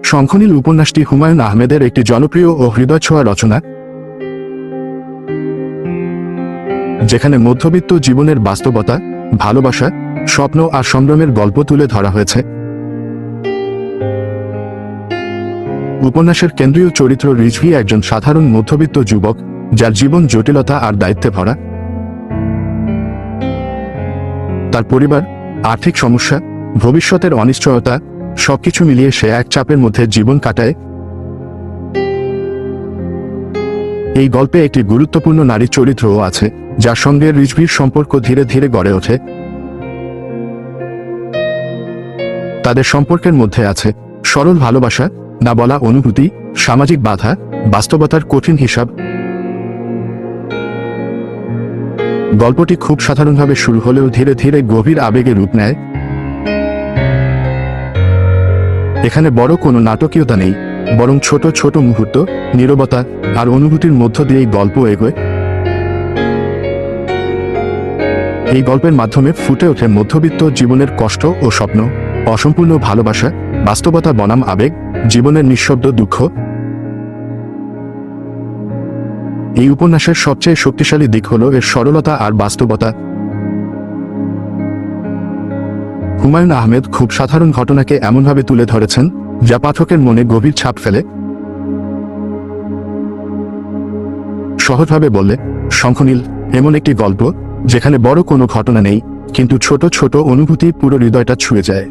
শঙ্খনীল উপন্যাসটি হুমায়ুন আহমেদের একটি জনপ্রিয় ও হৃদয়ছোঁয়া রচনা, যেখানে মধ্যবিত্ত জীবনের বাস্তবতা, ভালোবাসা, স্বপ্ন আর সংগ্রামের গল্প তুলে ধরা হয়েছে। উপন্যাসের কেন্দ্রীয় চরিত্র রিজভী একজন সাধারণ মধ্যবিত্ত যুবক, যার জীবন জটিলতা আর দায়িত্বে ভরা। তার পরিবার, আর্থিক সমস্যা, ভবিষ্যতের অনিশ্চয়তা, সবকিছু মিলিয়ে সে এক চাপের মধ্যে জীবন কাটায়। এই গল্পে একটি গুরুত্বপূর্ণ নারী চরিত্রও আছে, যার সঙ্গে রিজভীর সম্পর্ক ধীরে ধীরে গড়ে ওঠে। তাদের সম্পর্কের মধ্যে আছে সরল ভালোবাসা, না বলা অনুভূতি, সামাজিক বাধা, বাস্তবতার কঠিন হিসাব। গল্পটি খুব সাধারণভাবে শুরু হলেও ধীরে ধীরে গভীর আবেগে রূপ নেয়। এখানে বড় কোনো নাটকীয়তা নেই, বরং ছোট ছোট মুহূর্ত, নীরবতা আর অনুভূতির মধ্য দিয়েই গল্প এগোয়। এই গল্পের মাধ্যমে ফুটে ওঠে মধ্যবিত্ত জীবনের কষ্ট ও স্বপ্ন, অসম্পূর্ণ ভালোবাসা, বাস্তবতা বনাম আবেগ, জীবনের নিঃশব্দ দুঃখ। এই উপন্যাসের সবচেয়ে শক্তিশালী দিক হল এর সরলতা আর বাস্তবতা। হুমায়ুন আহমেদ খুব সাধারণ ঘটনাকে এমনভাবে তুলে ধরেছেন, যা পাঠকের মনে গভীর ছাপ ফেলে। সহজভাবে বললে, শঙ্খনীল এমন একটি গল্প যেখানে বড় কোনো ঘটনা নেই, কিন্তু ছোট ছোট অনুভূতি পুরো হৃদয়টা ছুঁয়ে যায়।